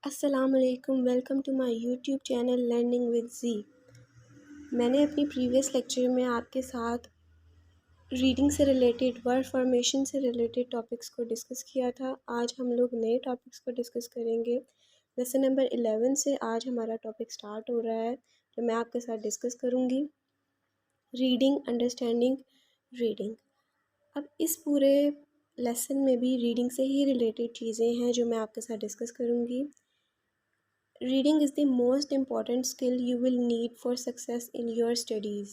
अस्सलामुअलैकुम, welcome to my YouTube channel learning with Z. मैंने अपनी प्रीवियस लेक्चर में आपके साथ रीडिंग से रिलेटेड, वर्ड फॉर्मेशन से रिलेटेड टॉपिक्स को डिस्कस किया था। आज हम लोग नए टॉपिक्स को डिस्कस करेंगे। लेसन नंबर 11 से आज हमारा टॉपिक स्टार्ट हो रहा है, जो मैं आपके साथ डिस्कस करूँगी। Reading, understanding, reading. अब इस पूरे लेसन में भी रीडिंग से ही रिलेटेड चीज़ें हैं जो मैं आपके साथ डिस्कस करूँगी। Reading is the most important skill you will need for success in your studies.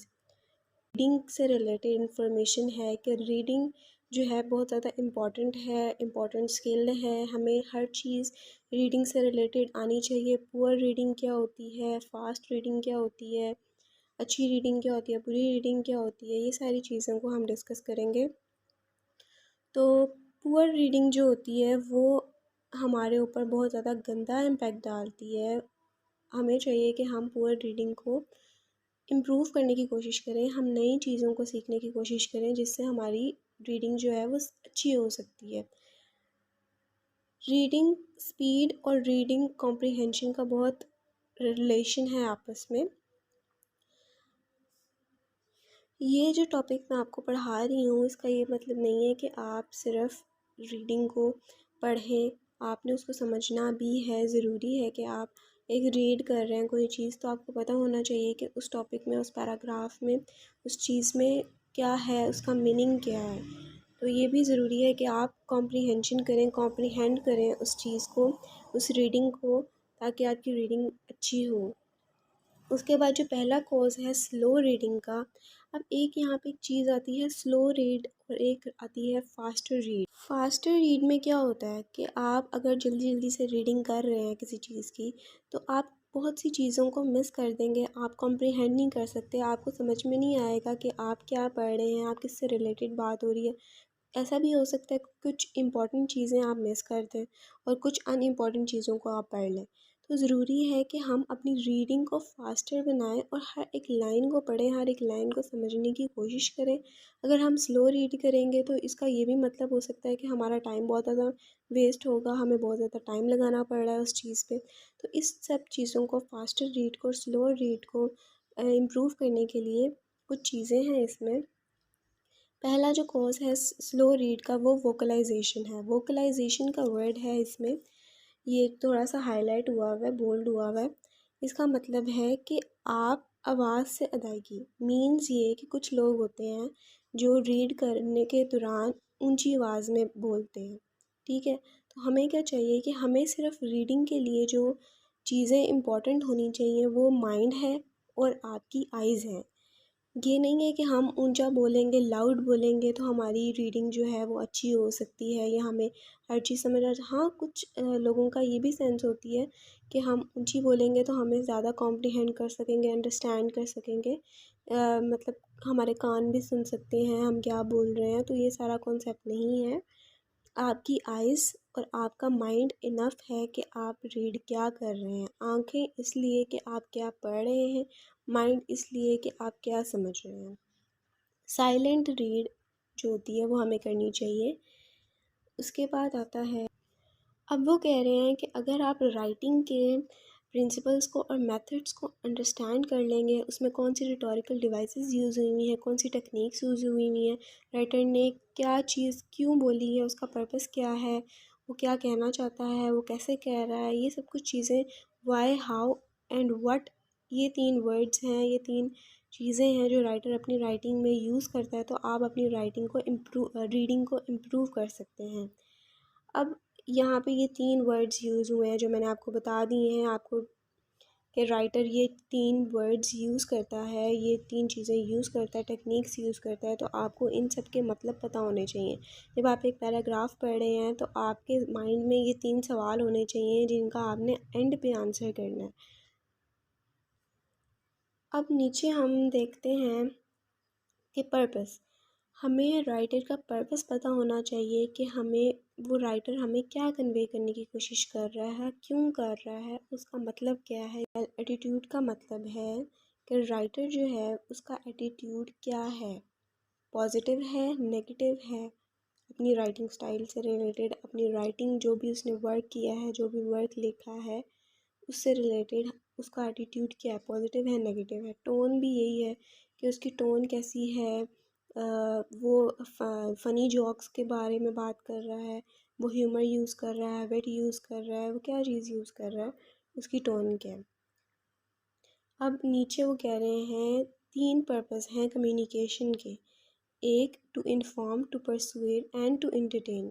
Reading से रिलेटेड इंफॉर्मेशन है कि रीडिंग जो है बहुत ज़्यादा इम्पॉर्टेंट है, इम्पॉर्टेंट स्किल है। हमें हर चीज़ रीडिंग से रिलेटेड आनी चाहिए। पुअर रीडिंग क्या होती है, फास्ट रीडिंग क्या होती है, अच्छी रीडिंग क्या होती है, बुरी रीडिंग क्या होती है, ये सारी चीज़ों को हम डिस्कस करेंगे। तो पुअर रीडिंग जो होती है वो हमारे ऊपर बहुत ज़्यादा गंदा इम्पैक्ट डालती है। हमें चाहिए कि हम पुअर रीडिंग को इम्प्रूव करने की कोशिश करें, हम नई चीज़ों को सीखने की कोशिश करें जिससे हमारी रीडिंग जो है वो अच्छी हो सकती है। रीडिंग स्पीड और रीडिंग कॉम्प्रिहेंशन का बहुत रिलेशन है आपस में। ये जो टॉपिक मैं आपको पढ़ा रही हूँ इसका ये मतलब नहीं है कि आप सिर्फ रीडिंग को पढ़ें, आपने उसको समझना भी है। ज़रूरी है कि आप एक रीड कर रहे हैं कोई चीज़ तो आपको पता होना चाहिए कि उस टॉपिक में, उस पैराग्राफ में, उस चीज़ में क्या है, उसका मीनिंग क्या है। तो ये भी ज़रूरी है कि आप कॉम्प्रिहेंशन करें, कॉम्प्रिहेंड करें उस चीज़ को, उस रीडिंग को, ताकि आपकी रीडिंग अच्छी हो। उसके बाद जो पहला कोर्स है स्लो रीडिंग का। अब एक यहाँ पे एक चीज़ आती है स्लो रीड और एक आती है फास्टर रीड। फास्टर रीड में क्या होता है कि आप अगर जल्दी जल्दी से रीडिंग कर रहे हैं किसी चीज़ की तो आप बहुत सी चीज़ों को मिस कर देंगे, आप कॉम्प्रिहेंड नहीं कर सकते, आपको समझ में नहीं आएगा कि आप क्या पढ़ रहे हैं, आप किससे रिलेटेड बात हो रही है। ऐसा भी हो सकता है कुछ इम्पॉर्टेंट चीज़ें आप मिस कर दें और कुछ अनइम्पॉर्टेंट चीज़ों को आप पढ़ लें। तो ज़रूरी है कि हम अपनी रीडिंग को फास्टर बनाएं और हर एक लाइन को पढ़ें, हर एक लाइन को समझने की कोशिश करें। अगर हम स्लो रीड करेंगे तो इसका ये भी मतलब हो सकता है कि हमारा टाइम बहुत ज़्यादा वेस्ट होगा, हमें बहुत ज़्यादा टाइम लगाना पड़ रहा है उस चीज़ पे। तो इस सब चीज़ों को, फास्टर रीड को, स्लो रीड को इम्प्रूव करने के लिए कुछ चीज़ें हैं इसमें। पहला जो कोर्स है स्लो रीड का वो वोकलाइजेशन है। वोकलाइजेशन का वर्ड है इसमें, ये थोड़ा सा हाईलाइट हुआ हुआ है, बोल्ड हुआ हुआ है। इसका मतलब है कि आप आवाज़ से अदायगी, मीन्स ये कि कुछ लोग होते हैं जो रीड करने के दौरान ऊंची आवाज़ में बोलते हैं। ठीक है, तो हमें क्या चाहिए कि हमें सिर्फ रीडिंग के लिए जो चीज़ें इम्पोर्टेंट होनी चाहिए वो माइंड है और आपकी आइज़ हैं। ये नहीं है कि हम ऊंचा बोलेंगे, लाउड बोलेंगे तो हमारी रीडिंग जो है वो अच्छी हो सकती है या हमें हर चीज़ समझ आ। हाँ, कुछ लोगों का ये भी सेंस होती है कि हम ऊंची बोलेंगे तो हमें ज़्यादा कॉम्प्रिहेंड कर सकेंगे, अंडरस्टैंड कर सकेंगे, मतलब हमारे कान भी सुन सकते हैं हम क्या बोल रहे हैं। तो ये सारा कॉन्सेप्ट नहीं है। आपकी आइज़ और आपका माइंड इनफ है कि आप रीड क्या कर रहे हैं। आंखें इसलिए कि आप क्या पढ़ रहे हैं, माइंड इसलिए कि आप क्या समझ रहे हैं। साइलेंट रीड जो होती है वो हमें करनी चाहिए। उसके बाद आता है, अब वो कह रहे हैं कि अगर आप राइटिंग के प्रिंसिपल्स को और मेथड्स को अंडरस्टैंड कर लेंगे, उसमें कौन सी रिटोरिकल डिवाइसेस यूज़ हुई हुई हैं, कौन सी टेक्निक्स यूज़ हुई हुई हैं, राइटर ने क्या चीज़ क्यों बोली है, उसका पर्पस क्या है, वो क्या कहना चाहता है, वो कैसे कह रहा है, ये सब कुछ चीज़ें, वाई, हाउ एंड व्हाट, ये 3 वर्ड्स हैं, ये 3 चीज़ें हैं जो राइटर अपनी राइटिंग में यूज़ करता है। तो आप अपनी राइटिंग को रीडिंग को इम्प्रूव कर सकते हैं। अब यहाँ पे ये 3 वर्ड्स यूज़ हुए हैं जो मैंने आपको बता दिए हैं आपको, कि राइटर ये 3 वर्ड्स यूज़ करता है, ये 3 चीज़ें यूज़ करता है, टेक्निक्स यूज़ करता है। तो आपको इन सब के मतलब पता होने चाहिए। जब आप एक पैराग्राफ पढ़ रहे हैं तो आपके माइंड में ये 3 सवाल होने चाहिए जिनका आपने एंड पे आंसर करना है। अब नीचे हम देखते हैं कि पर्पस, हमें राइटर का पर्पस पता होना चाहिए कि हमें, वो राइटर हमें क्या कन्वे करने की कोशिश कर रहा है, क्यों कर रहा है, उसका मतलब क्या है। एटीट्यूड का मतलब है कि राइटर जो है उसका एटीट्यूड क्या है, पॉजिटिव है, नेगेटिव है, अपनी राइटिंग स्टाइल से रिलेटेड, अपनी राइटिंग जो भी उसने वर्क किया है, जो भी वर्क लिखा है उससे रिलेटेड उसका एटीट्यूड क्या है, पॉजिटिव है नेगेटिव है। टोन भी यही है कि उसकी टोन कैसी है, वो फ़नी जॉक्स के बारे में बात कर रहा है, वो ह्यूमर यूज़ कर रहा है, वेट यूज़ कर रहा है, वो क्या चीज़ यूज़ कर रहा है, उसकी टोन क्या है। अब नीचे वो कह रहे हैं 3 पर्पस हैं कम्युनिकेशन के। एक, to inform, to persuade and to entertain.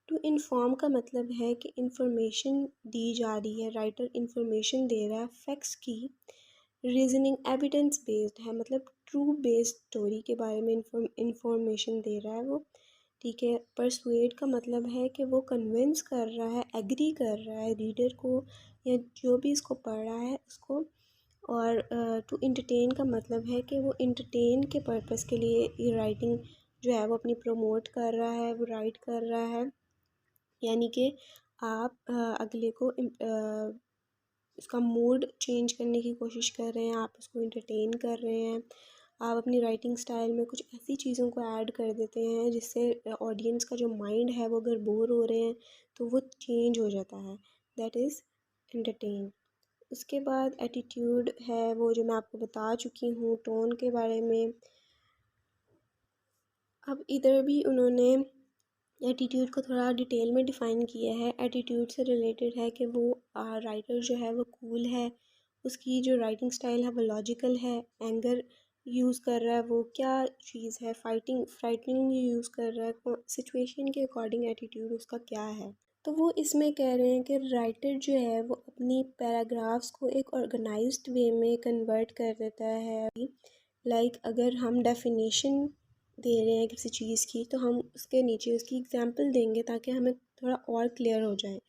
To inform का मतलब है कि इंफॉर्मेशन दी जा रही है, राइटर इंफॉर्मेशन दे रहा है फैक्ट्स की। रीजनिंग एविडेंस बेस्ड है, मतलब ट्रू बेस्ड स्टोरी के बारे में इंफॉर्मेशन दे रहा है वो। ठीक है। परसुएड का मतलब है कि वो कन्विंस कर रहा है, एग्री कर रहा है रीडर को या जो भी इसको पढ़ रहा है उसको। और टू इंटरटेन का मतलब है कि वो इंटरटेन के पर्पस के लिए ये राइटिंग जो है वो अपनी प्रमोट कर रहा है, वो राइट कर रहा है। यानी कि आप अगले को उसका मूड चेंज करने की कोशिश कर रहे हैं, आप उसको इंटरटेन कर रहे हैं। आप अपनी राइटिंग स्टाइल में कुछ ऐसी चीज़ों को ऐड कर देते हैं जिससे ऑडियंस का जो माइंड है वो अगर बोर हो रहे हैं तो वो चेंज हो जाता है। That is entertain. उसके बाद एटीट्यूड है वो जो मैं आपको बता चुकी हूँ टोन के बारे में। अब इधर भी उन्होंने एटीट्यूड को थोड़ा डिटेल में डिफ़ाइन किया है। एटीट्यूड से रिलेटेड है कि वो राइटर जो है वो कूल है, उसकी जो राइटिंग स्टाइल है वो लॉजिकल है, एंगर यूज़ कर रहा है, वो क्या चीज़ है, फ्राइटनिंग यूज़ कर रहा है, सिचुएशन के अकॉर्डिंग एटीट्यूड उसका क्या है। तो वो इसमें कह रहे हैं कि राइटर जो है वो अपनी पैराग्राफ्स को एक ऑर्गेनाइज्ड वे में कन्वर्ट कर देता है। लाइक अगर हम डेफिनेशन दे रहे हैं किसी चीज़ की तो हम उसके नीचे उसकी एग्जांपल देंगे ताकि हमें थोड़ा और क्लियर हो जाए।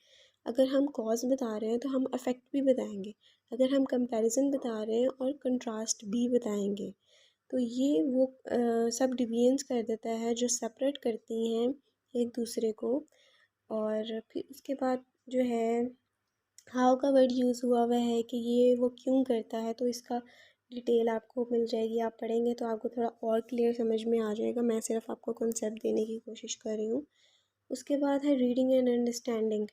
अगर हम कॉज बता रहे हैं तो हम इफ़ेक्ट भी बताएंगे, अगर हम कंपैरिजन बता रहे हैं और कंट्रास्ट भी बताएंगे। तो ये वो सब डिवीजन्स कर देता है जो सेपरेट करती हैं एक दूसरे को। और फिर उसके बाद जो है हाउ का वर्ड यूज़ हुआ हुआ है कि ये वो क्यों करता है, तो इसका डिटेल आपको मिल जाएगी, आप पढ़ेंगे तो आपको थोड़ा और क्लियर समझ में आ जाएगा। मैं सिर्फ आपको कॉन्सेप्ट देने की कोशिश कर रही हूँ। उसके बाद है reading and understanding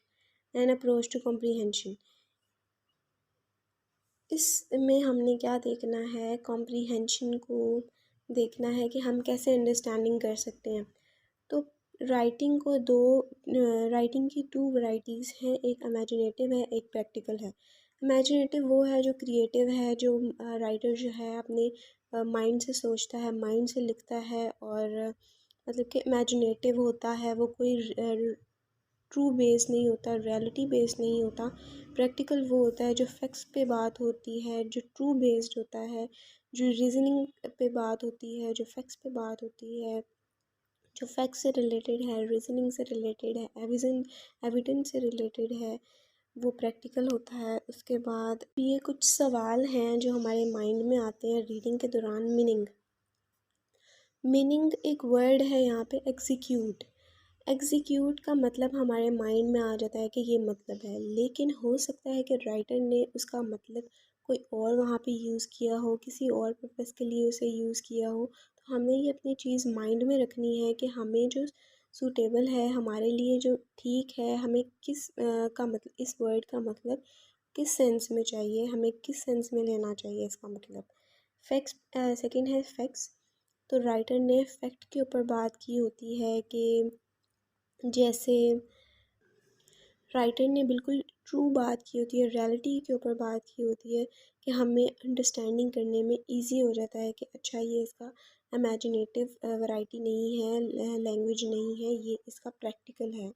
and approach to comprehension. इसमें हमने क्या देखना है, कॉम्प्रीहेंशन को देखना है कि हम कैसे अंडरस्टैंडिंग कर सकते हैं। तो राइटिंग को दो राइटिंग की टू वैरायटीज़ हैं, एक इमेजिनेटिव है, एक प्रैक्टिकल है। इमेजिनेटिव वो है जो क्रिएटिव है, जो राइटर जो है अपने माइंड से सोचता है, माइंड से लिखता है, और मतलब कि इमेजिनेटिव होता है, वो कोई ट्रू बेस नहीं होता, रियलिटी बेस नहीं होता। प्रैक्टिकल वो होता है जो फैक्ट्स पे बात होती है, जो ट्रू बेस्ड होता है, जो रीजनिंग पे बात होती है, जो फैक्ट्स पे बात होती है, जो फैक्ट्स से रिलेटेड है, रीजनिंग से रिलेटेड है, एविडेंस से रिलेटेड है, वो प्रैक्टिकल होता है। उसके बाद ये कुछ सवाल हैं जो हमारे माइंड में आते हैं रीडिंग के दौरान। मीनिंग एक वर्ड है यहाँ पे, एग्जीक्यूट। एग्जीक्यूट का मतलब हमारे माइंड में आ जाता है कि ये मतलब है, लेकिन हो सकता है कि राइटर ने उसका मतलब कोई और वहाँ पे यूज़ किया हो, किसी और पर्पज़ के लिए उसे यूज़ किया हो। तो हमें ये अपनी चीज़ माइंड में रखनी है कि हमें जो सूटेबल है, हमारे लिए जो ठीक है, हमें किस का मतलब, इस वर्ड का मतलब किस सेंस में चाहिए, हमें किस सेंस में लेना चाहिए इसका मतलब। फैक्ट्स, सेकंड है फैक्ट्स। तो राइटर ने फैक्ट के ऊपर बात की होती है कि जैसे राइटर ने बिल्कुल ट्रू बात की होती है, रियलिटी के ऊपर बात की होती है कि हमें अंडरस्टैंडिंग करने में इजी हो जाता है कि अच्छा ये इसका इमेजिनेटिव वैरायटी नहीं है, लैंग्वेज नहीं है, ये इसका प्रैक्टिकल है।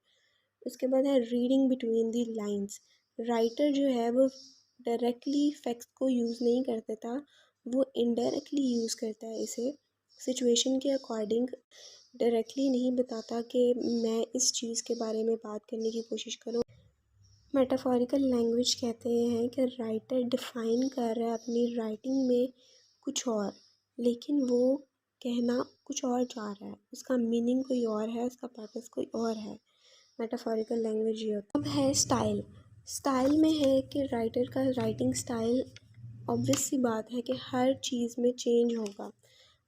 उसके बाद है reading between the lines. Writer जो है वो डायरेक्टली फैक्ट्स को यूज़ नहीं कर देता, वो इनडायरेक्टली यूज़ करता है इसे सिचुएशन के अकॉर्डिंग। डायरेक्टली नहीं बताता कि मैं इस चीज़ के बारे में बात करने की कोशिश करूँ। मेटाफोरिकल लैंग्वेज कहते हैं कि राइटर डिफ़ाइन कर रहा है अपनी राइटिंग में कुछ और, लेकिन वो कहना कुछ और चाह रहा है, उसका मीनिंग कोई और है, उसका पर्पस कोई और है। मेटाफोरिकल लैंग्वेज ये होता है। अब है स्टाइल। स्टाइल में है कि राइटर का राइटिंग स्टाइल ऑब्वियस सी बात है कि हर चीज़ में चेंज होगा।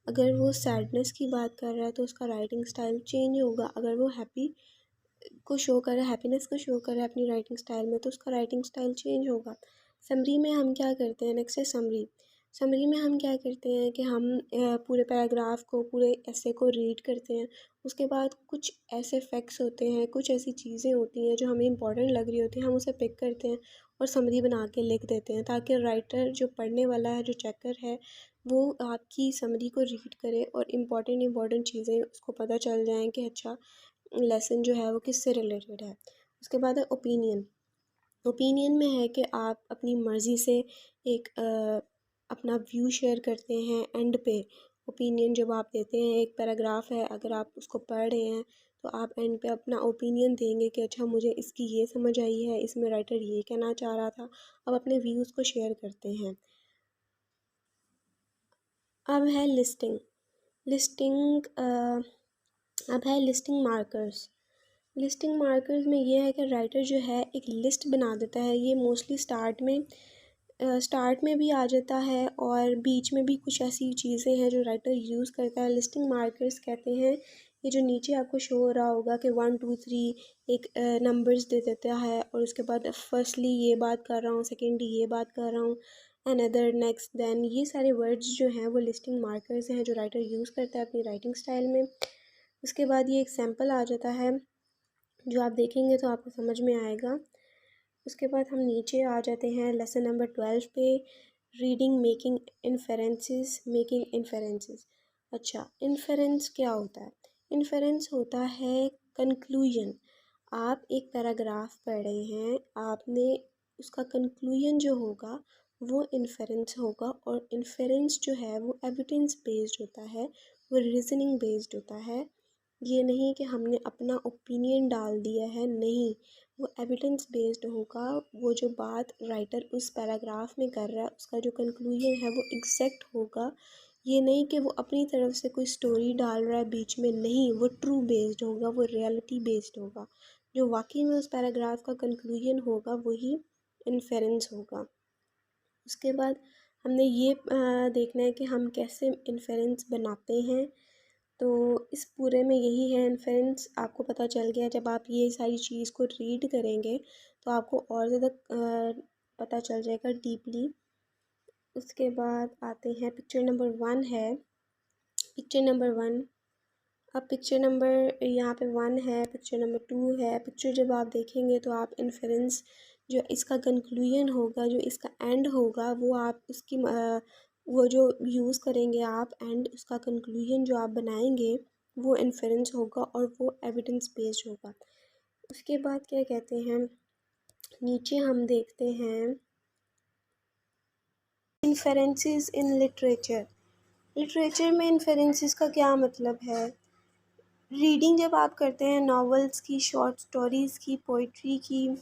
अगर वो सैडनेस की बात कर रहा है तो उसका राइटिंग स्टाइल चेंज होगा। अगर वो हैप्पी को शो कर रहा है, हैप्पीनेस को शो कर रहा है अपनी राइटिंग स्टाइल में, तो उसका राइटिंग स्टाइल चेंज होगा। समरी में हम क्या करते हैं, नेक्स्ट है समरी। समरी में हम क्या करते हैं कि हम पूरे पैराग्राफ को, पूरे ऐसे को रीड करते हैं। उसके बाद कुछ ऐसे फैक्ट्स होते हैं, कुछ ऐसी चीज़ें होती हैं जो हमें इंपॉर्टेंट लग रही होती हैं, हम उसे पिक करते हैं और समरी बना के लिख देते हैं, ताकि राइटर जो पढ़ने वाला है, जो चेकर है, वो आपकी समरी को रीड करे और इम्पॉर्टेंट चीज़ें उसको पता चल जाएँ कि अच्छा लेसन जो है वो किससे रिलेटेड है। उसके बाद है ओपिनियन। ओपिनियन में है कि आप अपनी मर्ज़ी से एक अपना व्यू शेयर करते हैं एंड पे। ओपिनियन जब आप देते हैं, एक पैराग्राफ है, अगर आप उसको पढ़ रहे हैं तो आप एंड पे अपना ओपिनियन देंगे कि अच्छा मुझे इसकी ये समझ आई है, इसमें राइटर ये कहना चाह रहा था। आप अपने व्यूज़ को शेयर करते हैं। अब है लिस्टिंग। लिस्टिंग अब है लिस्टिंग मार्कर्स। लिस्टिंग मार्कर्स में ये है कि राइटर जो है एक लिस्ट बना देता है। ये मोस्टली स्टार्ट में भी आ जाता है और बीच में भी कुछ ऐसी चीज़ें हैं जो राइटर यूज़ करता है। लिस्टिंग मार्कर्स कहते हैं ये जो नीचे आपको शो हो रहा होगा कि 1 2 3 एक नंबर्स दे देता है और उसके बाद फर्स्टली ये बात कर रहा हूँ, सेकेंडली ये बात कर रहा हूँ, अनदर, नेक्स्ट, देन, ये सारे वर्ड्स जो हैं वो लिस्टिंग मार्कर्स हैं जो राइटर यूज़ करता है अपनी राइटिंग स्टाइल में। उसके बाद ये एग्जाम्पल आ जाता है जो आप देखेंगे तो आपको समझ में आएगा। उसके बाद हम नीचे आ जाते हैं लेसन नंबर 12 पे, reading making inferences. Making inferences, अच्छा इन्फेरेंस क्या होता है? इन्फेरेंस होता है कंक्लूजन। आप एक पैराग्राफ पढ़ रहे हैं, आपने उसका कंक्लूजन जो होगा वो इन्फेरेंस होगा। और इन्फेरेंस जो है वो एविडेंस बेस्ड होता है, वो रीजनिंग बेस्ड होता है। ये नहीं कि हमने अपना ओपिनियन डाल दिया है, नहीं, वो एविडेंस बेस्ड होगा। वो जो बात राइटर उस पैराग्राफ में कर रहा है उसका जो कंक्लूजन है वो एग्जैक्ट होगा। ये नहीं कि वो अपनी तरफ से कोई स्टोरी डाल रहा है बीच में, नहीं, वो ट्रू बेस्ड होगा, वो रियलिटी बेस्ड होगा। जो वाकई में उस पैराग्राफ का कंक्लूजन होगा वही इन्फेरेंस होगा। उसके बाद हमने ये देखना है कि हम कैसे इन्फेरेंस बनाते हैं। तो इस पूरे में यही है, इन्फेरेंस आपको पता चल गया। जब आप ये सारी चीज़ को रीड करेंगे तो आपको और ज़्यादा पता चल जाएगा डीपली। उसके बाद आते हैं पिक्चर नंबर 1 है। पिक्चर नंबर 1, अब पिक्चर नंबर यहाँ पे 1 है, पिक्चर नंबर 2 है। पिक्चर जब आप देखेंगे तो आप इन्फेरेंस जो इसका कंक्लूजन होगा, जो इसका एंड होगा, वो आप उसकी वो जो यूज़ करेंगे आप एंड उसका कंक्लूजन जो आप बनाएंगे वो इन्फेरेंस होगा और वो एविडेंस बेस्ड होगा। उसके बाद क्या कहते हैं, नीचे हम देखते हैं इन्फेरेंसेस इन लिटरेचर। लिटरेचर में इन्फेरेंसेस का क्या मतलब है? रीडिंग जब आप करते हैं नॉवेल्स की, शॉर्ट स्टोरीज़ की, पोइट्री की,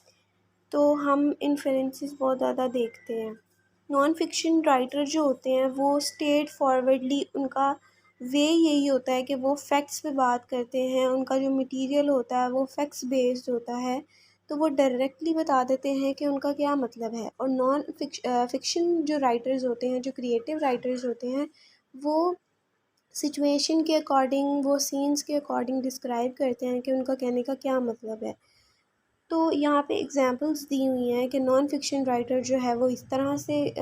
तो हम इन्फेरेंसेस बहुत ज़्यादा देखते हैं। नॉन फिक्शन राइटर जो होते हैं वो स्ट्रेट फॉरवर्डली, उनका वे यही होता है कि वो फैक्ट्स पे बात करते हैं, उनका जो मटेरियल होता है वो फैक्ट्स बेस्ड होता है, तो वो डायरेक्टली बता देते हैं कि उनका क्या मतलब है। और नॉन फिक्शन जो राइटर्स होते हैं, जो क्रिएटिव राइटर्स होते हैं, वो सिचुएशन के अकॉर्डिंग, वो सीन्स के अकॉर्डिंग डिस्क्राइब करते हैं कि उनका कहने का क्या मतलब है। तो यहाँ पे एग्जांपल्स दी हुई हैं कि नॉन फिक्शन राइटर जो है वो इस तरह से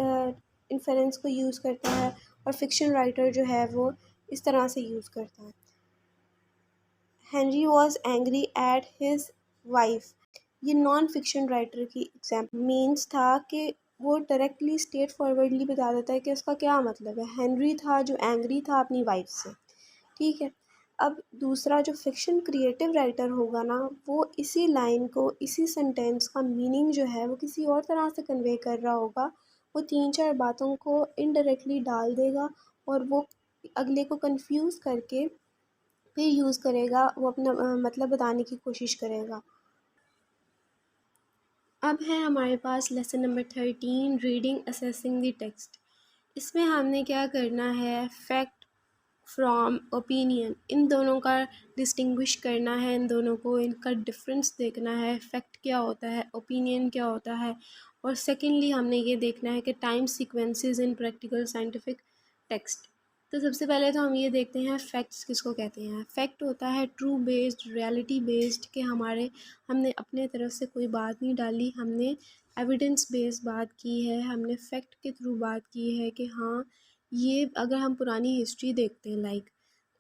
इन्फेरेंस को यूज़ करता है और फिक्शन राइटर जो है वो इस तरह से यूज़ करता है। Henry was angry at his wife, ये नॉन फिक्शन राइटर की एग्जाम्पल मीन्स था कि वो डायरेक्टली स्ट्रेट फॉरवर्डली बता देता है कि उसका क्या मतलब है। हेनरी था जो एंग्री था अपनी वाइफ से, ठीक है। अब दूसरा जो फिक्शन क्रिएटिव राइटर होगा ना, वो इसी लाइन को, इसी सेंटेंस का मीनिंग जो है वो किसी और तरह से कन्वे कर रहा होगा। वो 3 4 बातों को इनडायरेक्टली डाल देगा और वो अगले को कंफ्यूज करके फिर यूज़ करेगा, वो अपना मतलब बताने की कोशिश करेगा। अब है हमारे पास lesson number 13, reading assessing the text. इसमें हमने क्या करना है, फैक्ट फ्रॉम ओपिनियन, इन दोनों का डिस्टिंग्विश करना है, इन दोनों को, इनका डिफरेंस देखना है। फैक्ट क्या होता है, ओपिनियन क्या होता है। और सेकेंडली हमने ये देखना है कि टाइम सीक्वेंसेस इन प्रैक्टिकल साइंटिफिक टेक्स्ट। तो सबसे पहले तो हम ये देखते हैं फैक्ट्स किसको कहते हैं। फैक्ट होता है ट्रू बेस्ड, रियलिटी बेस्ड, कि हमने अपने तरफ से कोई बात नहीं डाली, हमने एविडेंस बेस्ड बात की है, हमने फैक्ट के थ्रू बात की है कि हाँ ये, अगर हम पुरानी हिस्ट्री देखते हैं, लाइक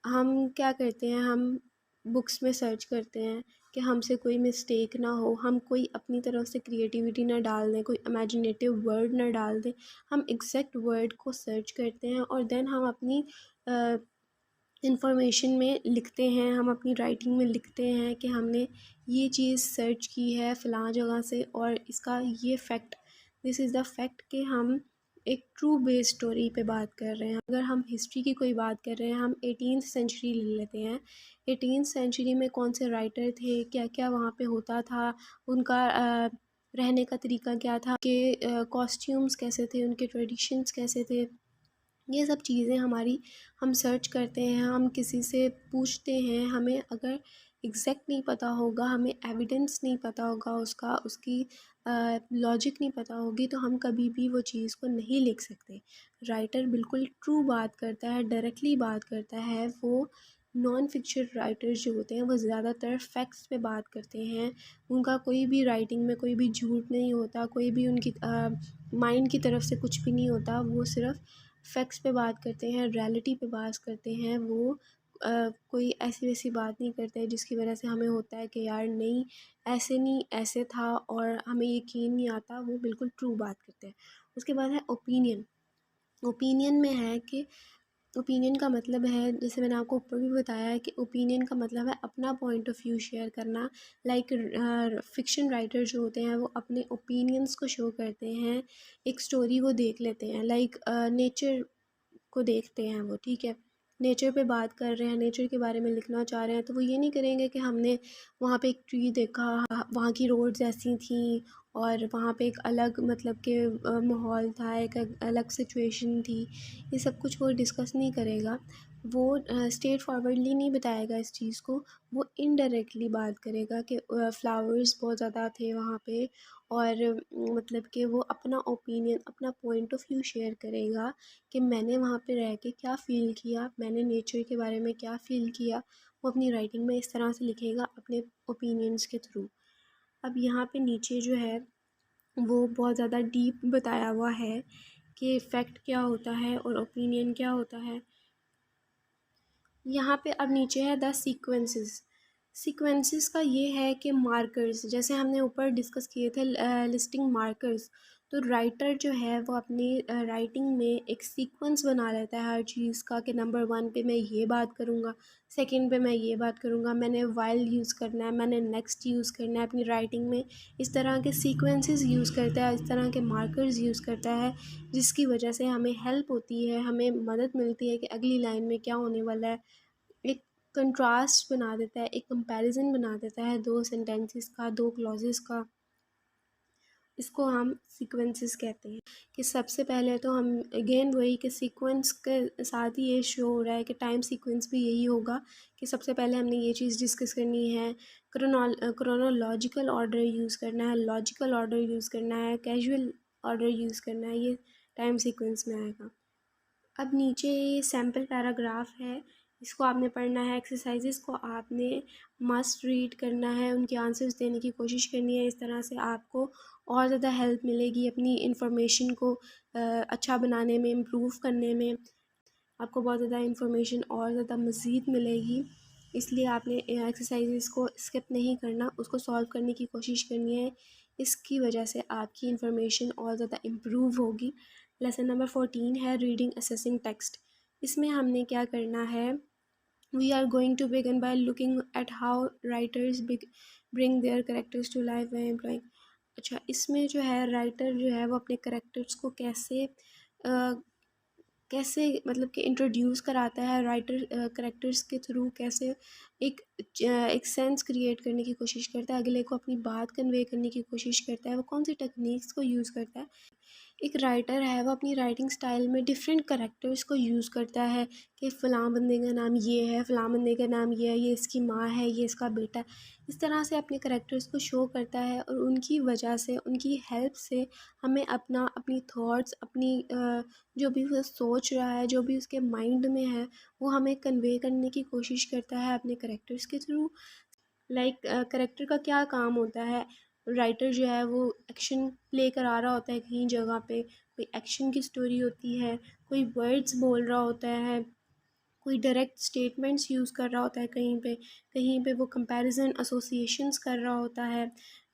हम क्या करते हैं, हम बुक्स में सर्च करते हैं कि हमसे कोई मिस्टेक ना हो, हम कोई अपनी तरफ से क्रिएटिविटी ना डाल दें, कोई इमेजिनेटिव वर्ड ना डाल दें। हम एग्जैक्ट वर्ड को सर्च करते हैं और देन हम अपनी इंफॉर्मेशन में लिखते हैं, हम अपनी राइटिंग में लिखते हैं कि हमने ये चीज़ सर्च की है फ़लाँ जगह से और इसका ये fact, this is the fact, कि हम एक ट्रू बेस्ड स्टोरी पे बात कर रहे हैं। अगर हम हिस्ट्री की कोई बात कर रहे हैं, हम 18th सेंचुरी ले लेते हैं। 18th सेंचुरी में कौन से राइटर थे, क्या क्या वहाँ पे होता था, उनका रहने का तरीका क्या था, कि कॉस्ट्यूम्स कैसे थे, उनके ट्रेडिशंस कैसे थे, ये सब चीज़ें हमारी, हम सर्च करते हैं, हम किसी से पूछते हैं। हमें अगर एग्जैक्ट नहीं पता होगा, हमें एविडेंस नहीं पता होगा उसका, उसकी लॉजिक नहीं पता होगी, तो हम कभी भी वो चीज़ को नहीं लिख सकते। राइटर बिल्कुल ट्रू बात करता है, डायरेक्टली बात करता है। वो नॉन फिक्शन राइटर्स जो होते हैं वो ज़्यादातर फैक्ट्स पे बात करते हैं। उनका कोई भी राइटिंग में कोई भी झूठ नहीं होता, कोई भी उनकी माइंड की तरफ से कुछ भी नहीं होता। वो सिर्फ फैक्ट्स पे बात करते हैं, रियलिटी पे बात करते हैं। वो कोई ऐसी वैसी बात नहीं करते जिसकी वजह से हमें होता है कि यार नहीं, ऐसे नहीं, ऐसे था, और हमें यकीन नहीं आता। वो बिल्कुल ट्रू बात करते हैं। उसके बाद है ओपिनियन। ओपिनियन में है कि ओपिनियन का मतलब है, जैसे मैंने आपको ऊपर भी बताया है, कि ओपिनियन का मतलब है अपना पॉइंट ऑफ व्यू शेयर करना। लाइक फ़िक्शन राइटर जो होते हैं वो अपने ओपिनियंस को शो करते हैं। एक स्टोरी वो देख लेते हैं, लाइक नेचर को देखते हैं वो, ठीक है, नेचर पे बात कर रहे हैं, नेचर के बारे में लिखना चाह रहे हैं, तो वो ये नहीं करेंगे कि हमने वहाँ पे एक ट्री देखा, वहाँ की रोड्स ऐसी थी और वहाँ पे एक अलग मतलब के माहौल था, एक अलग सिचुएशन थी। ये सब कुछ वो डिस्कस नहीं करेगा। वो स्ट्रेट फॉरवर्डली नहीं बताएगा इस चीज़ को। वो इनडायरेक्टली बात करेगा कि फ्लावर्स बहुत ज़्यादा थे वहाँ पे, और मतलब कि वो अपना ओपिनियन, अपना पॉइंट ऑफ व्यू शेयर करेगा कि मैंने वहाँ पे रह के क्या फ़ील किया, मैंने नेचर के बारे में क्या फ़ील किया। वो अपनी राइटिंग में इस तरह से लिखेगा, अपने ओपिनियंस के थ्रू। अब यहाँ पे नीचे जो है वो बहुत ज़्यादा डीप बताया हुआ है कि फ़ैक्ट क्या होता है और ओपिनियन क्या होता है। यहाँ पे अब नीचे है द सीक्वेंसेस। सीक्वेंसेस का ये है कि मार्कर्स, जैसे हमने ऊपर डिस्कस किए थे लिस्टिंग मार्कर्स, तो राइटर जो है वो अपनी राइटिंग में एक सीक्वेंस बना लेता है हर चीज़ का, कि नंबर 1 पे मैं ये बात करूँगा, सेकंड पे मैं ये बात करूँगा, मैंने वाइल यूज़ करना है, मैंने नेक्स्ट यूज़ करना है अपनी राइटिंग में। इस तरह के सीक्वेंसेस यूज़ करता है, इस तरह के मार्कर्स यूज़ करता है, जिसकी वजह से हमें हेल्प होती है, हमें मदद मिलती है कि अगली लाइन में क्या होने वाला है। एक कंट्रास्ट बना देता है, एक कंपैरिजन बना देता है दो सेंटेंसेस का, दो क्लॉजेस का। इसको हम सीक्वेंसेस कहते हैं। कि सबसे पहले तो हम अगेन वही कि सीक्वेंस के साथ ही ये शो हो रहा है कि टाइम सीक्वेंस भी यही होगा कि सबसे पहले हमने ये चीज़ डिस्कस करनी है, क्रोनोलॉजिकल ऑर्डर यूज़ करना है, लॉजिकल ऑर्डर यूज़ करना है, कैजुअल ऑर्डर यूज़ करना है, ये टाइम सीक्वेंस में आएगा। अब नीचे ये सैम्पल पैराग्राफ है, इसको आपने पढ़ना है। एक्सरसाइजेस को आपने मस्ट रीड करना है, उनके आंसर्स देने की कोशिश करनी है। इस तरह से आपको और ज़्यादा हेल्प मिलेगी अपनी इंफॉर्मेशन को अच्छा बनाने में, इम्प्रूव करने में। आपको बहुत ज़्यादा इंफॉर्मेशन और ज़्यादा मज़ीद मिलेगी, इसलिए आपने एक्सरसाइजेस को स्किप नहीं करना, उसको सॉल्व करने की कोशिश करनी है। इसकी वजह से आपकी इंफॉर्मेशन और ज़्यादा इम्प्रूव होगी। लेसन नंबर 14 है रीडिंग असेसिंग टेक्स्ट। इसमें हमने क्या करना है, we are going to begin by looking at how writers bring their characters to life by employing. अच्छा, इसमें जो है राइटर जो है वो अपने करेक्टर्स को कैसे मतलब कि इंट्रोड्यूस कराता है, राइटर करेक्टर्स के थ्रू कैसे एक सेंस क्रिएट करने की कोशिश करता है, अगले को अपनी बात कन्वे करने की कोशिश करता है, वो कौन सी टेक्निक्स को यूज़ करता है। एक राइटर है वो अपनी राइटिंग स्टाइल में डिफरेंट करेक्टर्स को यूज़ करता है कि फ़लाँ बंदे का नाम ये है, फ़लाँ बंदे का नाम ये है, ये इसकी माँ है, ये इसका बेटा है। इस तरह से अपने करेक्टर्स को शो करता है और उनकी वजह से, उनकी हेल्प से हमें अपनी थॉट्स, जो भी वो सोच रहा है, जो भी उसके माइंड में है, वो हमें कन्वे करने की कोशिश करता है अपने करेक्टर्स के थ्रू। लाइक करेक्टर का क्या काम होता है, राइटर जो है वो एक्शन प्ले करा रहा होता है कहीं जगह पे, कोई एक्शन की स्टोरी होती है, कोई वर्ड्स बोल रहा होता है, कोई डायरेक्ट स्टेटमेंट्स यूज़ कर रहा होता है, कहीं पे वो कंपैरिजन एसोसिएशंस कर रहा होता है।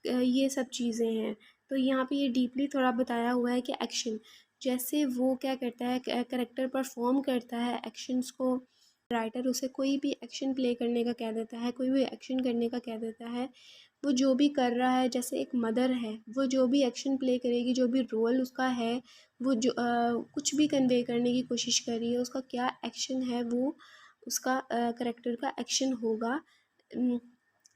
ये सब चीज़ें हैं। तो यहाँ पे ये डीपली थोड़ा बताया हुआ है कि एक्शन जैसे वो क्या करता है, करेक्टर परफॉर्म करता है एक्शंस को, राइटर उसे कोई भी एक्शन प्ले करने का कह देता है, कोई भी एक्शन करने का कह देता है। वो जो भी कर रहा है, जैसे एक मदर है, वो जो भी एक्शन प्ले करेगी, जो भी रोल उसका है, वो जो कुछ भी कन्वे करने की कोशिश कर रही है, उसका क्या एक्शन है, वो उसका करेक्टर का एक्शन होगा।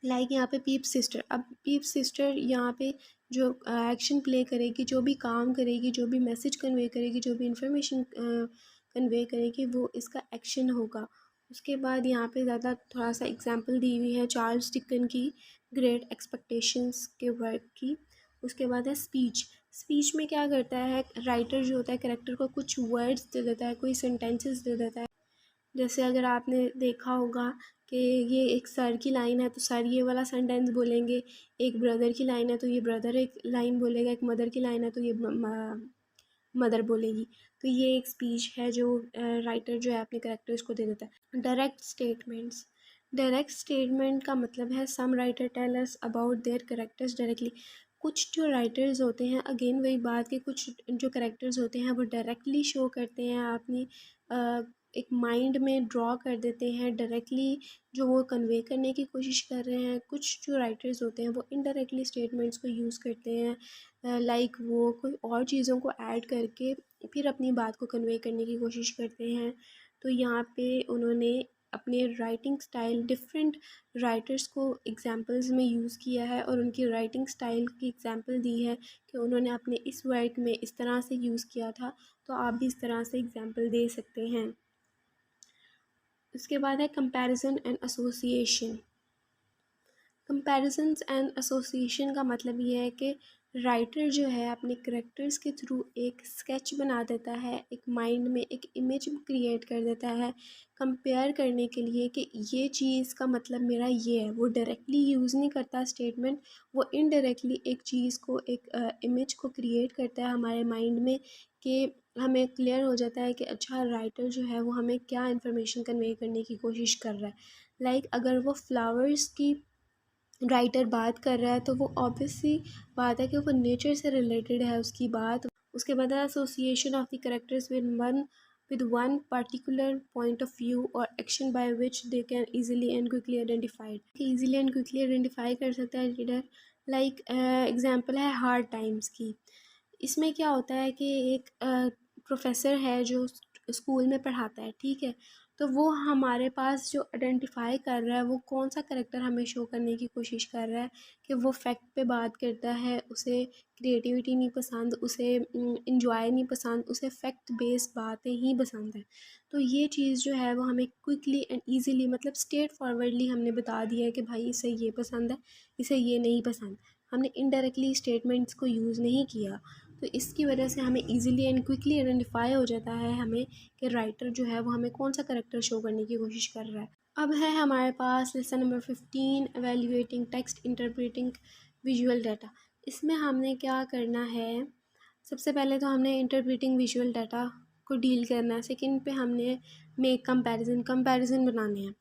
लाइक यहाँ पे पीप सिस्टर, अब पीप सिस्टर यहाँ पे जो एक्शन प्ले करेगी, जो भी काम करेगी, जो भी मैसेज कन्वे करेगी, जो भी इंफॉर्मेशन कन्वे करेगी, वो इसका एक्शन होगा। उसके बाद यहाँ पे ज़्यादा थोड़ा सा एग्जांपल दी हुई है चार्ल्स डिकन की ग्रेट एक्सपेक्टेशंस के वर्क की। उसके बाद है स्पीच। स्पीच में क्या करता है, राइटर जो होता है करेक्टर को कुछ वर्ड्स दे देता है, कोई सेंटेंसेस दे देता है। जैसे अगर आपने देखा होगा कि ये एक सर की लाइन है तो सर ये वाला सेंटेंस बोलेंगे, एक ब्रदर की लाइन है तो ये ब्रदर एक लाइन बोलेगा, एक मदर की लाइन है तो ये मदर बोलेगी। तो ये एक स्पीच है जो राइटर जो है अपने करेक्टर्स को दे देता है। डायरेक्ट स्टेटमेंट्स, डायरेक्ट स्टेटमेंट का मतलब है some writer tell us about their characters directly. कुछ जो राइटर्स होते हैं, अगेन वही बात कि कुछ जो करेक्टर्स होते हैं वो डायरेक्टली शो करते हैं अपनी एक माइंड में ड्रॉ कर देते हैं डायरेक्टली जो वो कन्वे करने की कोशिश कर रहे हैं। कुछ जो राइटर्स होते हैं वो इनडायरेक्टली स्टेटमेंट्स को यूज़ करते हैं, लाइक वो कोई और चीज़ों को ऐड करके फिर अपनी बात को कन्वे करने की कोशिश करते हैं। तो यहाँ पे उन्होंने अपने राइटिंग स्टाइल डिफरेंट राइटर्स को एग्जांपल्स में यूज़ किया है और उनकी राइटिंग स्टाइल की एग्जांपल दी है कि उन्होंने अपने इस वर्क में इस तरह से यूज़ किया था, तो आप भी इस तरह से एग्जांपल दे सकते हैं। उसके बाद है comparison and association. Comparisons and association का मतलब ये है कि राइटर जो है अपने करेक्टर्स के थ्रू एक स्केच बना देता है, एक माइंड में एक इमेज क्रिएट कर देता है कंपेयर करने के लिए कि ये चीज़ का मतलब मेरा ये है। वो डायरेक्टली यूज़ नहीं करता स्टेटमेंट, वो इनडायरेक्टली एक चीज़ को, एक इमेज को क्रिएट करता है हमारे माइंड में कि हमें क्लियर हो जाता है कि अच्छा राइटर जो है वो हमें क्या इन्फॉर्मेशन कन्वे करने की कोशिश कर रहा है। लाइक अगर वो फ्लावर्स की राइटर बात कर रहा है तो वो ऑब्वियसली बात है कि वो नेचर से रिलेटेड है उसकी बात। उसके बाद association of the characters with one particular point of view और action by which they can easily and quickly identified. Easily and quickly identify कर सकता है रीडर। लाइक एग्जांपल है हार्ड टाइम्स की। इसमें क्या होता है कि एक प्रोफेसर है जो स्कूल में पढ़ाता है, ठीक है। तो वो हमारे पास जो आइडेंटिफाई कर रहा है वो कौन सा करेक्टर हमें शो करने की कोशिश कर रहा है कि वो फैक्ट पे बात करता है, उसे क्रिएटिविटी नहीं पसंद, उसे इंजॉय नहीं पसंद, उसे फैक्ट बेस्ड बातें ही पसंद है। तो ये चीज़ जो है वो हमें क्विकली एंड ईजीली, मतलब स्ट्रेट फॉरवर्डली हमने बता दिया है कि भाई इसे ये पसंद है, इसे ये नहीं पसंद। हमने इनडायरेक्टली स्टेटमेंट्स को यूज़ नहीं किया। तो इसकी वजह से हमें इजीली एंड क्विकली आइडेंटिफाई हो जाता है हमें कि राइटर जो है वो हमें कौन सा करेक्टर शो करने की कोशिश कर रहा है। अब है हमारे पास lesson number 15, evaluating text interpreting visual data. इसमें हमने क्या करना है, सबसे पहले तो हमने इंटरप्रेटिंग विजुअल डाटा को डील करना है। सेकंड पे हमने मेक कंपैरिजन बनाने हैं।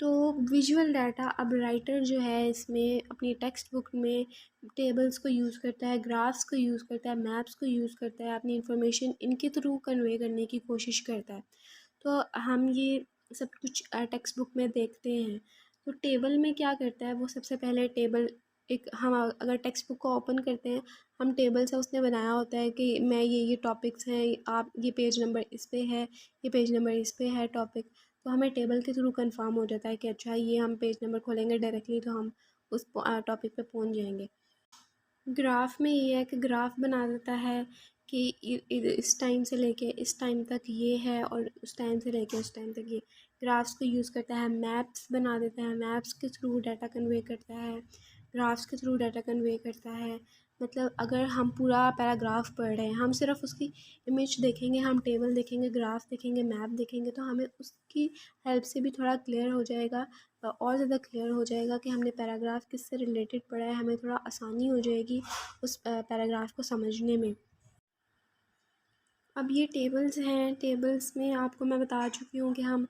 तो विजुअल डाटा, अब राइटर जो है इसमें अपनी टेक्स्ट बुक में टेबल्स को यूज़ करता है, ग्राफ्स को यूज़ करता है, मैप्स को यूज़ करता है, अपनी इंफॉर्मेशन इनके थ्रू कन्वे करने की कोशिश करता है। तो हम ये सब कुछ टेक्स्ट बुक में देखते हैं। तो टेबल में क्या करता है वो, सबसे पहले टेबल, एक हम अगर टेक्स्ट बुक को ओपन करते हैं, हम टेबल से उसने बनाया होता है कि मैं ये टॉपिक्स हैं, आप ये पेज नंबर इस पे है, ये पेज नंबर इस पे है टॉपिक। तो हमें टेबल के थ्रू कंफर्म हो जाता है कि अच्छा ये हम पेज नंबर खोलेंगे डायरेक्टली तो हम उस टॉपिक पे पहुंच जाएंगे। ग्राफ में ये है कि ग्राफ बना देता है कि इस टाइम से लेके इस टाइम तक ये है और उस टाइम से लेके उस टाइम तक ये। ग्राफ्स को यूज़ करता है, मैप्स बना देता है, मैप्स के थ्रू डाटा कन्वे करता है, ग्राफ्स के थ्रू डाटा कन्वे करता है। मतलब अगर हम पूरा पैराग्राफ पढ़ रहे हैं, हम सिर्फ उसकी इमेज देखेंगे, हम टेबल देखेंगे, ग्राफ देखेंगे, मैप देखेंगे, तो हमें उसकी हेल्प से भी थोड़ा क्लियर हो जाएगा, और ज़्यादा क्लियर हो जाएगा कि हमने पैराग्राफ किससे रिलेटेड पढ़ा है। हमें थोड़ा आसानी हो जाएगी उस पैराग्राफ को समझने में। अब ये टेबल्स हैं, टेबल्स में आपको मैं बता चुकी हूँ कि हम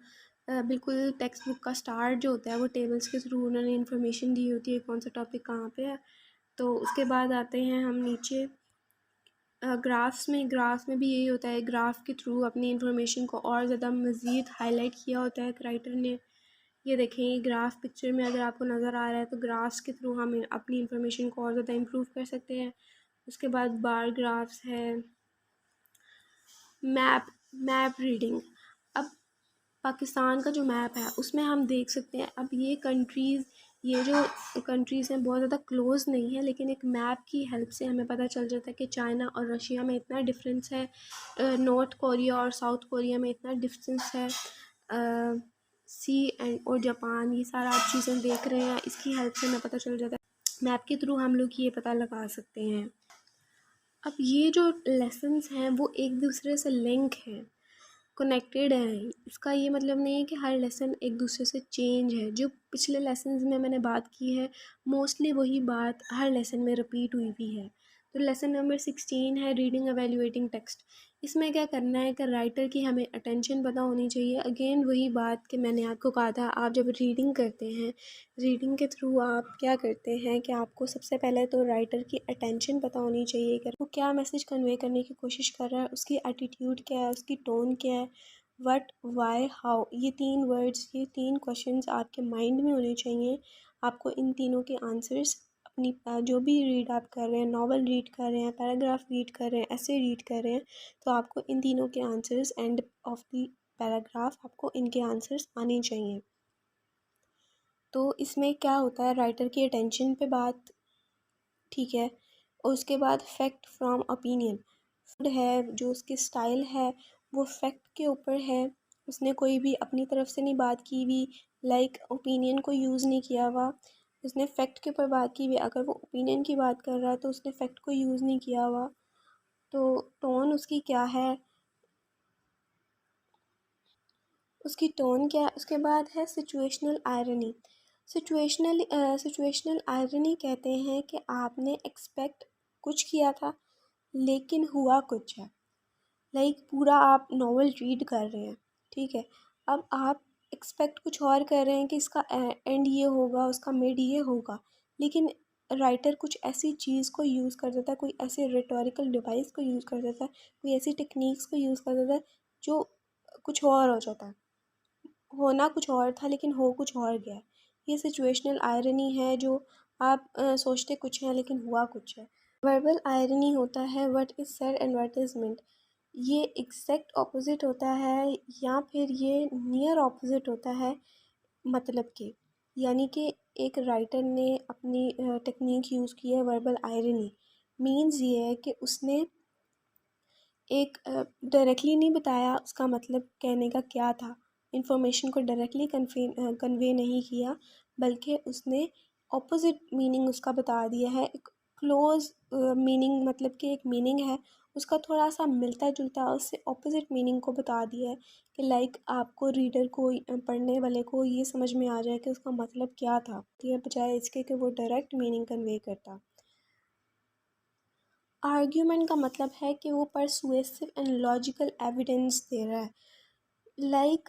बिल्कुल टेक्स्ट बुक का स्टार्ट जो होता है वो टेबल्स के थ्रू उन्होंने इन्फॉर्मेशन दी होती है, कौन सा टॉपिक कहाँ पे है। तो उसके बाद आते हैं हम नीचे ग्राफ्स में भी यही होता है, ग्राफ के थ्रू अपनी इन्फॉर्मेशन को और ज़्यादा मज़ीद हाईलाइट किया होता है राइटर ने। ये देखें, ये ग्राफ पिक्चर में अगर आपको नज़र आ रहा है तो ग्राफ्स के थ्रू हम अपनी इन्फॉर्मेशन को और ज़्यादा इम्प्रूव कर सकते हैं। उसके बाद बार ग्राफ्स है, मैप मैप रीडिंग। अब पाकिस्तान का जो मैप है उसमें हम देख सकते हैं, अब ये जो कंट्रीज़ हैं बहुत ज़्यादा क्लोज़ नहीं है, लेकिन एक मैप की हेल्प से हमें पता चल जाता है कि चाइना और रशिया में इतना डिफरेंस है, नॉर्थ कोरिया और साउथ कोरिया में इतना डिफरेंस है, सी एंड और जापान, ये सारा आप चीज़ें देख रहे हैं, इसकी हेल्प से हमें पता चल जाता है। मैप के थ्रू हम लोग ये पता लगा सकते हैं। अब ये जो लेसन्स हैं वो एक दूसरे से लिंक हैं, कनेक्टेड है। इसका ये मतलब नहीं है कि हर लेसन एक दूसरे से चेंज है। जो पिछले लेसन्स में मैंने बात की है, मोस्टली वही बात हर लेसन में रिपीट हुई भी है। तो लेसन नंबर 16 है रीडिंग एवेल्युएटिंग टेक्स्ट। इसमें क्या करना है कि राइटर की हमें अटेंशन पता होनी चाहिए। अगेन वही बात कि मैंने आपको कहा था, आप जब रीडिंग करते हैं, रीडिंग के थ्रू आप क्या करते हैं कि आपको सबसे पहले तो राइटर की अटेंशन पता होनी चाहिए कि वो क्या मैसेज कन्वे करने की कोशिश कर रहा है, उसकी एटीट्यूड क्या है, उसकी टोन क्या है, व्हाट, वाई, हाउ। ये 3 वर्ड्स, ये 3 क्वेश्चंस आपके माइंड में होने चाहिए। आपको इन तीनों के आंसर्स अपनी जो भी रीड आप कर रहे हैं, नावल रीड कर रहे हैं, पैराग्राफ रीड कर रहे हैं, ऐसे रीड कर रहे हैं, तो आपको इन तीनों के answers end of the paragraph आपको इनके आंसर्स आने चाहिए। तो इसमें क्या होता है, राइटर की अटेंशन पे बात, ठीक है। और उसके बाद फैक्ट फ्रॉम ओपिनियन है, जो उसकी स्टाइल है वो फैक्ट के ऊपर है। उसने कोई भी अपनी तरफ से नहीं बात की हुई, लाइक ओपिनियन को यूज़ नहीं किया हुआ, उसने फैक्ट के ऊपर बात की हुई। अगर वो ओपिनियन की बात कर रहा है तो उसने फैक्ट को यूज़ नहीं किया हुआ। तो टोन उसकी क्या है, उसकी टोन क्या है। उसके बाद है सिचुएशनल आयरनी। सिचुएशनल आयरनी कहते हैं कि आपने एक्सपेक्ट कुछ किया था लेकिन हुआ कुछ है। लाइक पूरा आप नावल रीड कर रहे हैं, ठीक है, अब आप एक्सपेक्ट कुछ और कर रहे हैं कि इसका एंड ये होगा, उसका मिड ये होगा, लेकिन राइटर कुछ ऐसी चीज़ को यूज़ कर देता है, कोई ऐसे रिटोरिकल डिवाइस को यूज़ कर देता है, कोई ऐसी टेक्निक्स को यूज़ कर देता है जो कुछ और हो जाता है। होना कुछ और था लेकिन हो कुछ और गया है। ये सिचुएशनल आयरनी है, जो आप सोचते कुछ हैं लेकिन हुआ कुछ है। वर्बल आयरनी होता है what is said and what is meant. ये एग्जैक्ट ऑपोजिट होता है या फिर ये नियर ऑपोजिट होता है मतलब के। यानी कि एक राइटर ने अपनी टेक्निक यूज़ की है वर्बल आयरनी। मीन्स ये है कि उसने एक डायरेक्टली नहीं बताया उसका मतलब कहने का क्या था, इन्फॉर्मेशन को डायरेक्टली कन्वे नहीं किया, बल्कि उसने ऑपोजिट मीनिंग उसका बता दिया है। एक क्लोज मीनिंग, मतलब कि एक मीनिंग है उसका थोड़ा सा मिलता जुलता, उससे ऑपोजिट मीनिंग को बता दिया है कि लाइक आपको रीडर को पढ़ने वाले को ये समझ में आ जाए कि उसका मतलब क्या था, ये बजाय इसके कि वो डायरेक्ट मीनिंग कन्वे करता। आर्ग्यूमेंट का मतलब है कि वो परसुएसिव एंड लॉजिकल एविडेंस दे रहा है। लाइक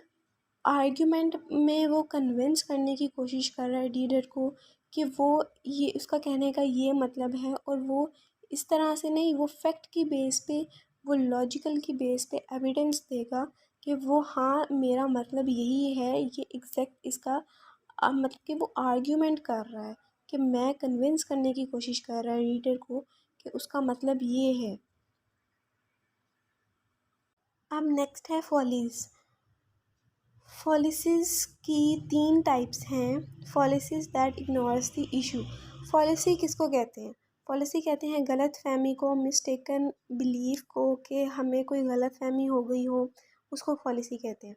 आर्ग्यूमेंट में वो कन्विंस करने की कोशिश कर रहा है रीडर को कि वो ये उसका कहने का ये मतलब है, और वो इस तरह से नहीं, वो फैक्ट की बेस पे, वो लॉजिकल की बेस पे एविडेंस देगा कि वो हाँ मेरा मतलब यही है, ये एग्जैक्ट इसका मतलब कि वो आर्ग्यूमेंट कर रहा है कि मैं कन्विंस करने की कोशिश कर रहा है रीडर को कि उसका मतलब ये है। अब नेक्स्ट है फॉलीज। फॉलिसीज़ की 3 टाइप्स हैं। फॉलिसीज़ दैट इग्नोर्स द इशू। फॉलिसी किसको कहते हैं? पॉलिसी कहते हैं गलत फहमी को, मिस्टेकन बिलीफ को, कि हमें कोई गलत फहमी हो गई हो, उसको पॉलिसी कहते हैं।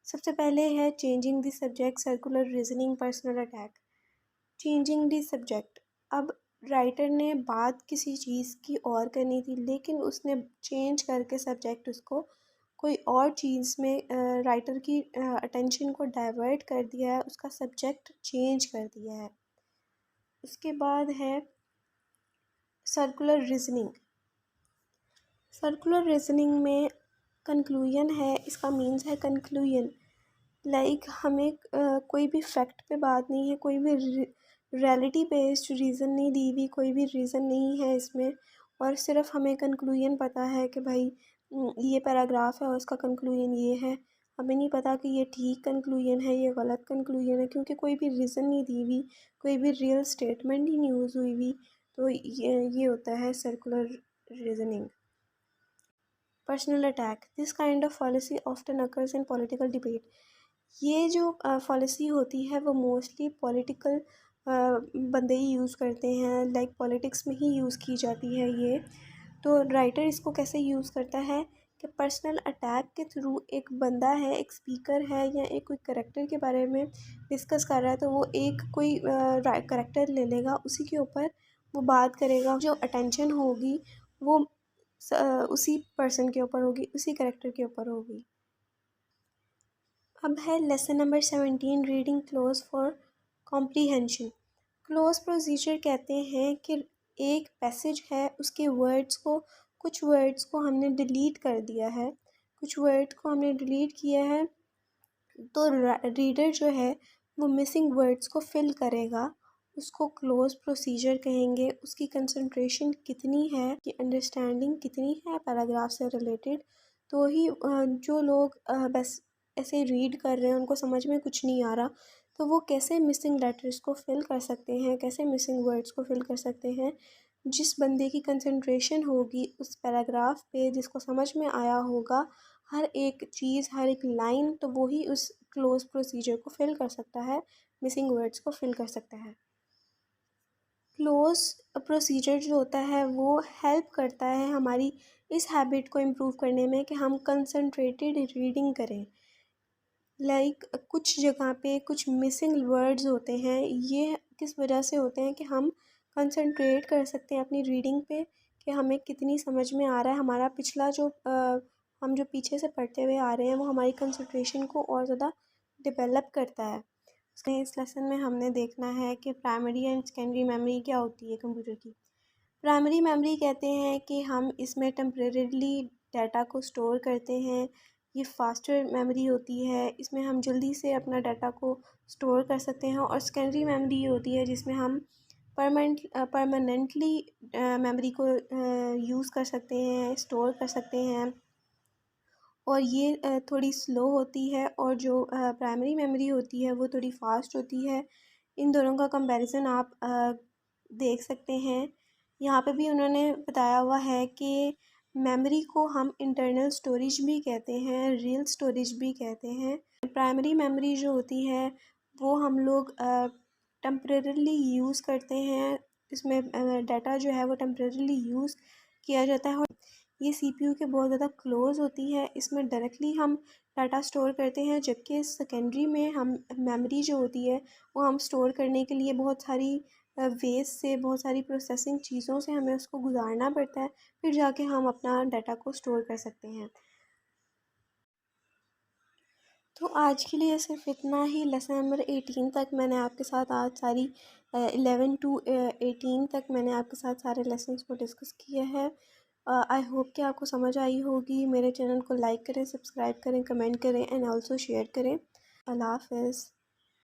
सबसे पहले है changing the subject, circular reasoning, personal attack. Changing the subject, अब राइटर ने बात किसी चीज़ की और करनी थी, लेकिन उसने चेंज करके सब्जेक्ट उसको कोई और चीज़ में राइटर की अटेंशन को डाइवर्ट कर दिया है, उसका सब्जेक्ट चेंज कर दिया है। उसके बाद है सर्कुलर रीजनिंग। सर्कुलर रीजनिंग में कंक्लूजन है, इसका मीन्स है कंक्लूजन। लाइक हमें कोई भी फैक्ट पे बात नहीं है, कोई भी रियलिटी बेस्ड रीज़न नहीं दी हुई, कोई भी रीज़न नहीं है इसमें, और सिर्फ हमें कंक्लूजन पता है कि भाई ये पैराग्राफ है और उसका कंक्लूजन ये है। हमें नहीं पता कि ये ठीक कंक्लूजन है, ये गलत कंक्लूजन है, क्योंकि कोई भी रीज़न नहीं दी हुई, कोई भी रियल स्टेटमेंट ही नहीं यूज़ हुई हुई। तो ये होता है circular reasoning. Personal attack, this kind of policy often occurs in political debate. ये जो पॉलिसी होती है वो मोस्टली पॉलिटिकल बंदे ही यूज़ करते हैं, लाइक पॉलिटिक्स में ही यूज़ की जाती है ये। तो राइटर इसको कैसे यूज़ करता है कि पर्सनल अटैक के थ्रू एक बंदा है, एक स्पीकर है, या एक कोई करेक्टर के बारे में डिस्कस कर रहा है, तो वो एक कोई करेक्टर ले लेगा, उसी के ऊपर वो बात करेगा, जो अटेंशन होगी वो उसी पर्सन के ऊपर होगी, उसी करेक्टर के ऊपर होगी। अब है lesson number 17, reading close for comprehension. Close procedure कहते हैं कि एक पैसेज है, उसके वर्ड्स को, कुछ वर्ड्स को हमने डिलीट कर दिया है, कुछ वर्ड को हमने डिलीट किया है, तो रीडर जो है वो मिसिंग वर्ड्स को फिल करेगा, उसको क्लोज प्रोसीजर कहेंगे। उसकी कंसंट्रेशन कितनी है, कि अंडरस्टैंडिंग कितनी है पैराग्राफ से रिलेटेड, तो ही जो लोग बस ऐसे रीड कर रहे हैं, उनको समझ में कुछ नहीं आ रहा, तो वो कैसे मिसिंग लेटर्स को फिल कर सकते हैं, कैसे मिसिंग वर्ड्स को फिल कर सकते हैं। जिस बंदे की कंसंट्रेशन होगी उस पैराग्राफ पे, जिसको समझ में आया होगा हर एक चीज़, हर एक लाइन, तो वो ही उस क्लोज प्रोसीजर को फिल कर सकता है, मिसिंग वर्ड्स को फिल कर सकता है। क्लोज प्रोसीजर जो होता है वो हेल्प करता है हमारी इस हैबिट को इम्प्रूव करने में कि हम कंसंट्रेटेड रीडिंग करें। लाइक कुछ जगह पे कुछ मिसिंग वर्ड्स होते हैं, ये किस वजह से होते हैं कि हम कंसंट्रेट कर सकते हैं अपनी रीडिंग पे, कि हमें कितनी समझ में आ रहा है। हमारा पिछला जो हम जो पीछे से पढ़ते हुए आ रहे हैं वो हमारी कंसंट्रेशन को और ज़्यादा डेवलप करता है। इस लेसन में हमने देखना है कि प्राइमरी एंड सेकेंडरी मेमोरी क्या होती है कंप्यूटर की। प्राइमरी मेमोरी कहते हैं कि हम इसमें टेम्परेरीली डाटा को स्टोर करते हैं, ये फास्टर मेमोरी होती है, इसमें हम जल्दी से अपना डाटा को स्टोर कर सकते हैं। और सेकेंडरी मेमोरी होती है जिसमें हम परमानेंटली मेमोरी को यूज़ कर सकते हैं, स्टोर कर सकते हैं, और ये थोड़ी स्लो होती है। और जो प्राइमरी मेमोरी होती है वो थोड़ी फास्ट होती है। इन दोनों का कंपैरिजन आप देख सकते हैं। यहाँ पे भी उन्होंने बताया हुआ है कि मेमोरी को हम इंटरनल स्टोरेज भी कहते हैं, रियल स्टोरेज भी कहते हैं। प्राइमरी मेमोरी जो होती है वो हम लोग टेम्परेरीली यूज़ करते हैं, इसमें डाटा जो है वो टेम्परेरीली यूज़ किया जाता है। और ये सीपीयू के बहुत ज़्यादा क्लोज होती है, इसमें डायरेक्टली हम डाटा स्टोर करते हैं, जबकि सेकेंडरी में हम मेमोरी जो होती है वो हम स्टोर करने के लिए बहुत सारी वेज से, बहुत सारी प्रोसेसिंग चीज़ों से हमें उसको गुजारना पड़ता है, फिर जाके हम अपना डाटा को स्टोर कर सकते हैं। तो आज के लिए सिर्फ इतना ही। लेसन नंबर 18 तक मैंने आपके साथ आज सारी 11 टू 18 तक मैंने आपके साथ सारे लेसन्स को डिस्कस किया है। आई होप कि आपको समझ आई होगी। मेरे चैनल को लाइक करें, सब्सक्राइब करें, कमेंट करें एंड ऑल्सो शेयर करें। अल्लाह हाफ़िज़।